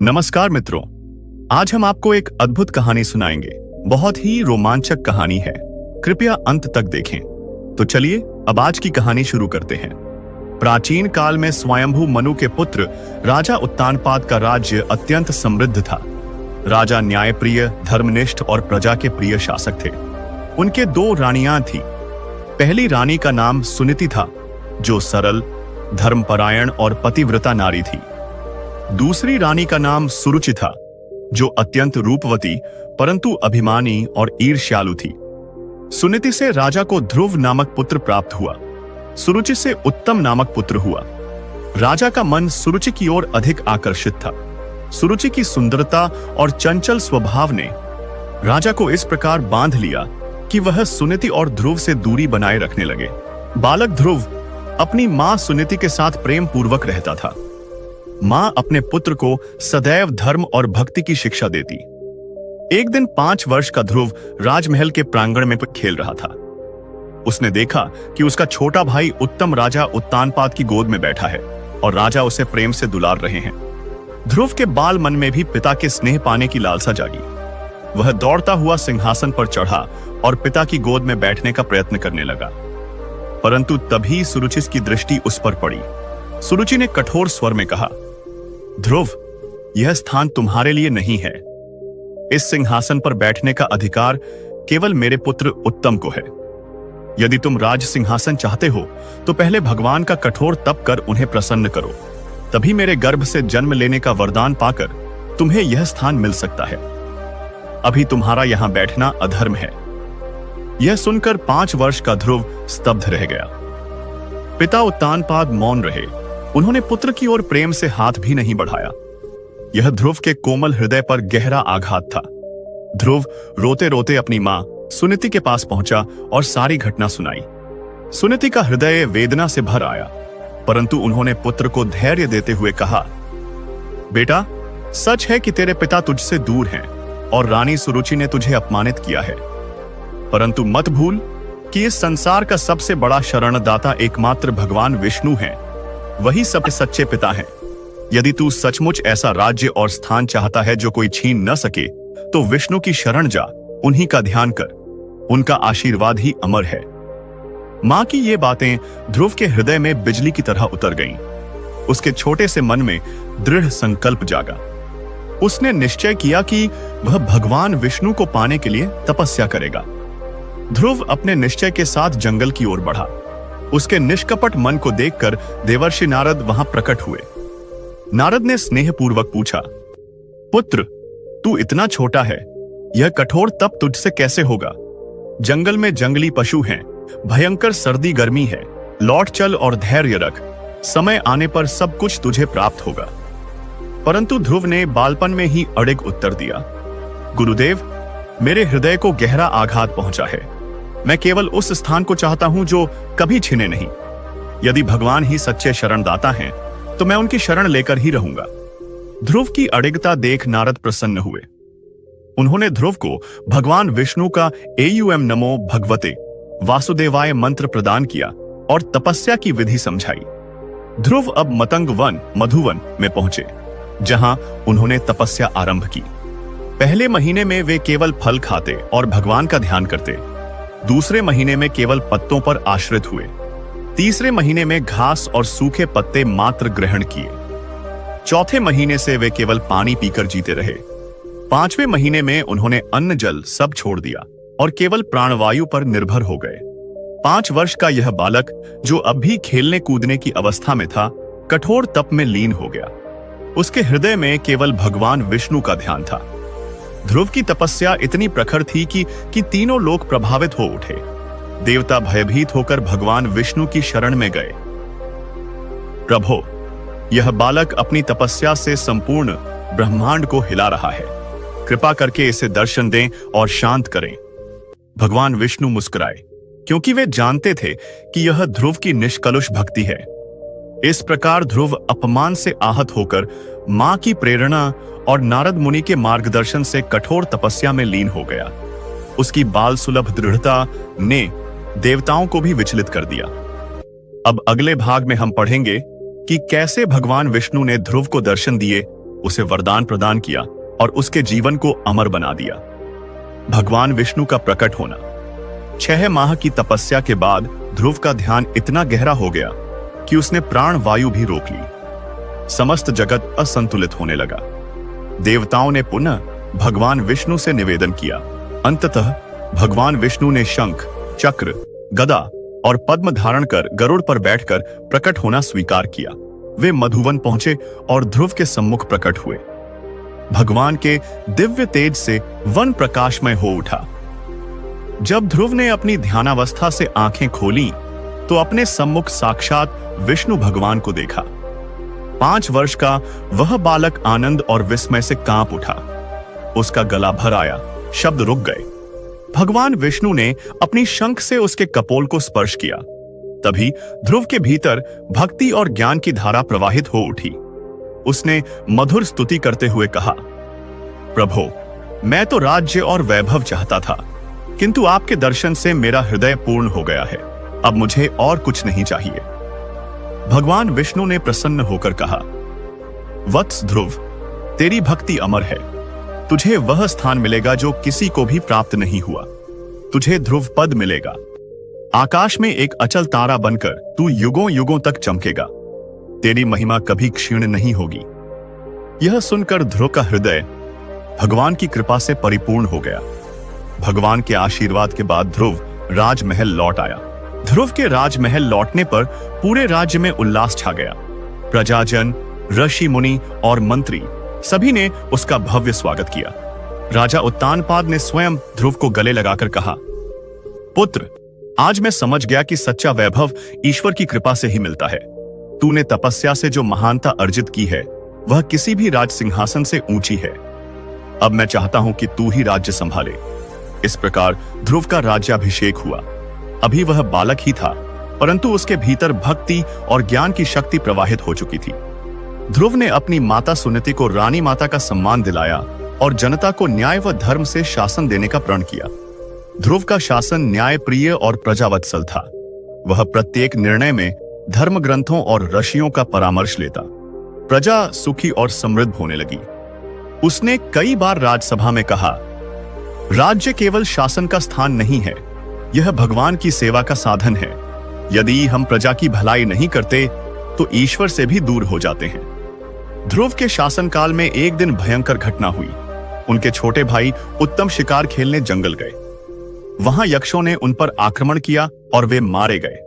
नमस्कार मित्रों, आज हम आपको एक अद्भुत कहानी सुनाएंगे। बहुत ही रोमांचक कहानी है, कृपया अंत तक देखें। तो चलिए अब आज की कहानी शुरू करते हैं। प्राचीन काल में स्वयंभू मनु के पुत्र राजा उत्तानपाद का राज्य अत्यंत समृद्ध था। राजा न्यायप्रिय, धर्मनिष्ठ और प्रजा के प्रिय शासक थे। उनके दो रानियां थीं। पहली रानी का नाम सुनीति था, जो सरल, धर्मपरायण और पतिव्रता नारी थी। दूसरी रानी का नाम सुरुचि था, जो अत्यंत रूपवती परंतु अभिमानी और ईर्ष्यालु थी। सुनीति से राजा को ध्रुव नामक पुत्र प्राप्त हुआ। सुरुचि से उत्तम नामक पुत्र हुआ। राजा का मन सुरुचि की ओर अधिक आकर्षित था। सुरुचि की सुंदरता और चंचल स्वभाव ने राजा को इस प्रकार बांध लिया कि वह सुनीति और ध्रुव से दूरी बनाए रखने लगे। बालक ध्रुव अपनी मां सुनीति के साथ प्रेम पूर्वक रहता था। मां अपने पुत्र को सदैव धर्म और भक्ति की शिक्षा देती। एक दिन 5 वर्ष का ध्रुव राजमहल के प्रांगण में खेल रहा था। उसने देखा कि उसका छोटा भाई उत्तम राजा उत्तानपाद की गोद में बैठा है और राजा उसे प्रेम से दुलार रहे हैं। ध्रुव के बाल मन में भी पिता के स्नेह पाने की लालसा जागी। वह दौड़ता हुआ सिंहासन पर चढ़ा और पिता की गोद में बैठने का प्रयत्न करने लगा, परंतु तभी सुरुचि की दृष्टि उस पर पड़ी। सुरुचि ने कठोर स्वर में कहा, ध्रुव, यह स्थान तुम्हारे लिए नहीं है। इस सिंहासन पर बैठने का अधिकार केवल मेरे पुत्र उत्तम को है। यदि तुम राज सिंहासन चाहते हो तो पहले भगवान का कठोर तप कर उन्हें प्रसन्न करो, तभी मेरे गर्भ से जन्म लेने का वरदान पाकर तुम्हें यह स्थान मिल सकता है। अभी तुम्हारा यहां बैठना अधर्म है। यह सुनकर 5 वर्ष का ध्रुव स्तब्ध रह गया। पिता उत्तानपाद मौन रहे। उन्होंने पुत्र की ओर प्रेम से हाथ भी नहीं बढ़ाया। यह ध्रुव के कोमल हृदय पर गहरा आघात था। ध्रुव रोते रोते अपनी मां सुनीति के पास पहुंचा और सारी घटना सुनाई। सुनीति का हृदय वेदना से भर आया, परंतु उन्होंने पुत्र को धैर्य देते हुए कहा, बेटा, सच है कि तेरे पिता तुझसे दूर हैं और रानी सुरुचि ने तुझे अपमानित किया है, परंतु मत भूल कि इस संसार का सबसे बड़ा शरणदाता एकमात्र भगवान विष्णु हैं। वही सबसे सच्चे पिता हैं। यदि तू सचमुच ऐसा राज्य और स्थान चाहता है जो कोई छीन न सके, तो विष्णु की शरण जा, उन्हीं का ध्यान कर। उनका आशीर्वाद ही अमर है। मां की ये बातें ध्रुव के हृदय में बिजली की तरह उतर गईं। उसके छोटे से मन में दृढ़ संकल्प जागा। उसने निश्चय किया कि वह भगवान विष्णु को पाने के लिए तपस्या करेगा। ध्रुव अपने निश्चय के साथ जंगल की ओर बढ़ा। उसके निष्कपट मन को देखकर देवर्षि नारद वहां प्रकट हुए। नारद ने स्नेहपूर्वक पूछा, पुत्र, तू इतना छोटा है, यह कठोर तप तुझसे कैसे होगा? जंगल में जंगली पशु हैं, भयंकर सर्दी गर्मी है। लौट चल और धैर्य रख, समय आने पर सब कुछ तुझे प्राप्त होगा। परंतु ध्रुव ने बालपन में ही अड़िग उत्तर दिया, गुरुदेव, मेरे हृदय को गहरा आघात पहुंचा है। मैं केवल उस स्थान को चाहता हूं जो कभी छिने नहीं। यदि भगवान ही सच्चे शरणदाता हैं, तो मैं उनकी शरण लेकर ही रहूंगा। ध्रुव की अडिगता देख नारद प्रसन्न हुए। उन्होंने ध्रुव को भगवान विष्णु का एयुएम नमो भगवते वासुदेवाय मंत्र प्रदान किया और तपस्या की विधि समझाई। ध्रुव अब मतंग वन मधुवन में पहुंचे, जहां उन्होंने तपस्या आरंभ की। पहले महीने में वे केवल फल खाते और भगवान का ध्यान करते। दूसरे महीने में केवल पत्तों पर आश्रित हुए। तीसरे महीने में घास और सूखे पत्ते मात्र ग्रहण किए। चौथे महीने से वे केवल पानी पीकर जीते रहे। 5वें महीने में उन्होंने अन्न जल सब छोड़ दिया और केवल प्राणवायु पर निर्भर हो गए। 5 वर्ष का यह बालक, जो अब भी खेलने कूदने की अवस्था में था, कठोर तप में लीन हो गया। उसके हृदय में केवल भगवान विष्णु का ध्यान था। ध्रुव की तपस्या इतनी प्रखर थी कि तीनों लोग प्रभावित हो उठे। देवता भयभीत होकर भगवान विष्णु की शरण में गए। प्रभो, यह बालक अपनी तपस्या से संपूर्ण ब्रह्मांड को हिला रहा है। कृपा करके इसे दर्शन दें और शांत करें। भगवान विष्णु मुस्कुराए, क्योंकि वे जानते थे कि यह ध्रुव की निष्कलुष भक्ति है। इस प्रकार ध्रुव अपमान से आहत होकर मां की प्रेरणा और नारद मुनि के मार्गदर्शन से कठोर तपस्या में लीन हो गया। उसकी बाल सुलभ दृढ़ता ने देवताओं को भी विचलित कर दिया। अब अगले भाग में हम पढ़ेंगे कि कैसे भगवान विष्णु ने ध्रुव को दर्शन दिए उसे वरदान प्रदान किया और उसके जीवन को अमर बना दिया। भगवान विष्णु का प्रकट होना। 6 माह की तपस्या के बाद ध्रुव का ध्यान इतना गहरा हो गया कि उसने प्राण वायु भी रोक ली। समस्त जगत असंतुलित होने लगा। देवताओं ने पुनः भगवान विष्णु से निवेदन किया। अंततः भगवान विष्णु ने शंख, चक्र, गदा और पद्म धारण कर गरुड़ पर बैठकर प्रकट होना स्वीकार किया। वे मधुवन पहुंचे और ध्रुव के सम्मुख प्रकट हुए। भगवान के दिव्य तेज से वन प्रकाशमय हो उठा। जब ध्रुव ने अपनी ध्यानावस्था से आंखें खोली तो अपने सम्मुख साक्षात विष्णु भगवान को देखा। 5 वर्ष का वह बालक आनंद और विस्मय से कांप उठा। उसका गला भर आया, शब्द रुक गए। भगवान विष्णु ने अपनी शंख से उसके कपोल को स्पर्श किया। तभी ध्रुव के भीतर भक्ति और ज्ञान की धारा प्रवाहित हो उठी। उसने मधुर स्तुति करते हुए कहा, प्रभो, मैं तो राज्य और वैभव चाहता था, किंतु आपके दर्शन से मेरा हृदय पूर्ण हो गया है। अब मुझे और कुछ नहीं चाहिए। भगवान विष्णु ने प्रसन्न होकर कहा, वत्स ध्रुव, तेरी भक्ति अमर है। तुझे वह स्थान मिलेगा जो किसी को भी प्राप्त नहीं हुआ। तुझे ध्रुव पद मिलेगा। आकाश में एक अचल तारा बनकर तू युगों युगों तक चमकेगा। तेरी महिमा कभी क्षीण नहीं होगी। यह सुनकर ध्रुव का हृदय भगवान की कृपा से परिपूर्ण हो गया। भगवान के आशीर्वाद के बाद ध्रुव राजमहल लौट आया। ध्रुव के राजमहल लौटने पर पूरे राज्य में उल्लास छा गया। प्रजाजन, ऋषि मुनि और मंत्री सभी ने उसका भव्य स्वागत किया। राजा उत्तानपाद ने स्वयं ध्रुव को गले लगाकर कहा, पुत्र, आज मैं समझ गया कि सच्चा वैभव ईश्वर की कृपा से ही मिलता है। तूने तपस्या से जो महानता अर्जित की है वह किसी भी राज सिंहासन से ऊंची है। अब मैं चाहता हूं कि तू ही राज्य संभाले। इस प्रकार ध्रुव का राज्याभिषेक हुआ। अभी वह बालक ही था, परंतु उसके भीतर भक्ति और ज्ञान की शक्ति प्रवाहित हो चुकी थी। ध्रुव ने अपनी माता सुनीति को रानी माता का सम्मान दिलाया और जनता को न्याय व धर्म से शासन देने का प्रण किया। ध्रुव का शासन न्यायप्रिय और प्रजावत्सल था। वह प्रत्येक निर्णय में धर्म ग्रंथों और ऋषियों का परामर्श लेता। प्रजा सुखी और समृद्ध होने लगी। उसने कई बार राजसभा में कहा, राज्य केवल शासन का स्थान नहीं है, यह भगवान की सेवा का साधन है। यदि हम प्रजा की भलाई नहीं करते तो ईश्वर से भी दूर हो जाते हैं। ध्रुव के शासनकाल में एक दिन भयंकर घटना हुई। उनके छोटे भाई उत्तम शिकार खेलने जंगल गए। वहां यक्षों ने उन पर आक्रमण किया और वे मारे गए।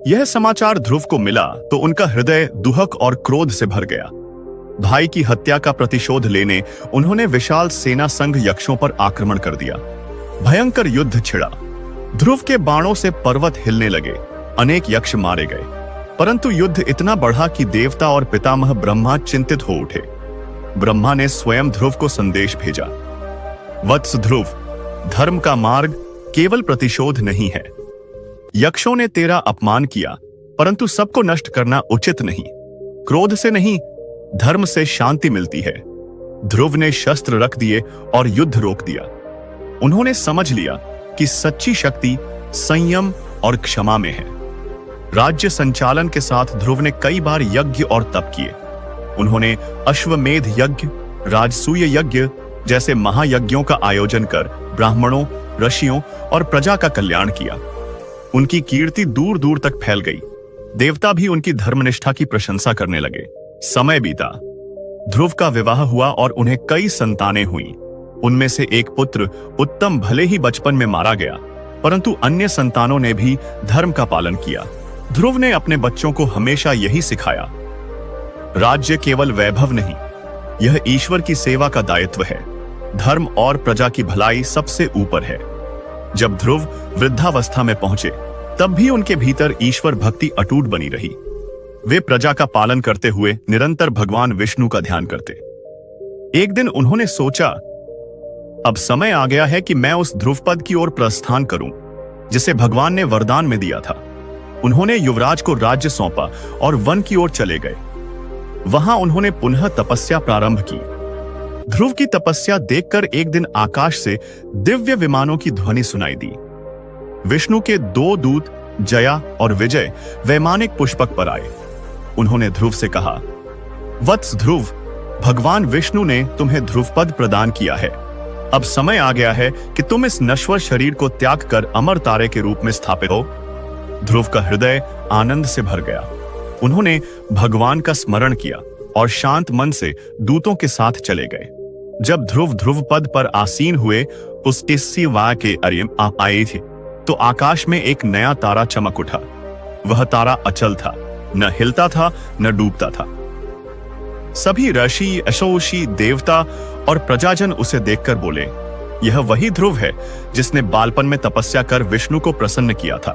यह समाचार ध्रुव को मिला तो उनका हृदय दुहक और क्रोध से भर गया। भाई की हत्या का प्रतिशोध लेने उन्होंने विशाल सेना संग यक्षों पर आक्रमण कर दिया। भयंकर युद्ध छिड़ा। ध्रुव के बाणों से पर्वत हिलने लगे। अनेक यक्ष मारे गए, परंतु युद्ध इतना बढ़ा कि देवता और पितामह ब्रह्मा चिंतित हो उठे। ब्रह्मा ने स्वयं ध्रुव को संदेश भेजा, वत्स ध्रुव, धर्म का मार्ग केवल प्रतिशोध नहीं है। यक्षों ने तेरा अपमान किया, परंतु सबको नष्ट करना उचित नहीं। क्रोध से नहीं, धर्म से शांति मिलती है। ध्रुव ने शस्त्र रख दिए और युद्ध रोक दिया। उन्होंने समझ लिया कि सच्ची शक्ति संयम और क्षमा में है। राज्य संचालन के साथ ध्रुव ने कई बार यज्ञ और तप किए। उन्होंने अश्वमेध यज्ञ, राजसूय यज्ञ जैसे महायज्ञों का आयोजन कर ब्राह्मणों, ऋषियों और प्रजा का कल्याण किया। उनकी कीर्ति दूर दूर तक फैल गई। देवता भी उनकी धर्मनिष्ठा की प्रशंसा करने लगे। समय बीता। ध्रुव का विवाह हुआ और उन्हें कई संतानें हुईं। उनमें से एक पुत्र उत्तम भले ही बचपन में मारा गया, परंतु अन्य संतानों ने भी धर्म का पालन किया। ध्रुव ने अपने बच्चों को हमेशा यही सिखाया, राज्य केवल वैभव नहीं, यह ईश्वर की सेवा का दायित्व है। धर्म और प्रजा की भलाई सबसे ऊपर है। जब ध्रुव वृद्धावस्था में पहुंचे, तब भी उनके भीतर ईश्वर भक्ति अटूट बनी रही। वे प्रजा का पालन करते हुए निरंतर भगवान विष्णु का ध्यान करते। एक दिन उन्होंने सोचा, अब समय आ गया है कि मैं उस ध्रुव पद की ओर प्रस्थान करूं, जिसे भगवान ने वरदान में दिया था। उन्होंने युवराज को राज्य सौंपा और वन की ओर चले गए। वहां उन्होंने पुनः तपस्या प्रारंभ की। ध्रुव की तपस्या देखकर एक दिन आकाश से दिव्य विमानों की ध्वनि सुनाई दी। विष्णु के 2 दूत जया और विजय वैमानिक पुष्पक पर आए। उन्होंने ध्रुव से कहा, वत्स ध्रुव, भगवान विष्णु ने तुम्हें ध्रुवपद प्रदान किया है। अब समय आ गया है कि तुम इस नश्वर शरीर को त्याग कर अमर तारे के रूप में स्थापित हो। ध्रुव का हृदय आनंद से भर गया। उन्होंने भगवान का स्मरण किया और शांत मन से दूतों के साथ चले गए। जब ध्रुव ध्रुव पद पर आसीन हुए उस इसी वाय के अरियम आए थे तो आकाश में एक नया तारा चमक उठा। वह तारा अचल था, न हिलता था न डूबता था। सभी ऋषि, अशोषी, देवता और प्रजाजन उसे देखकर बोले, यह वही ध्रुव है जिसने बालपन में तपस्या कर विष्णु को प्रसन्न किया था।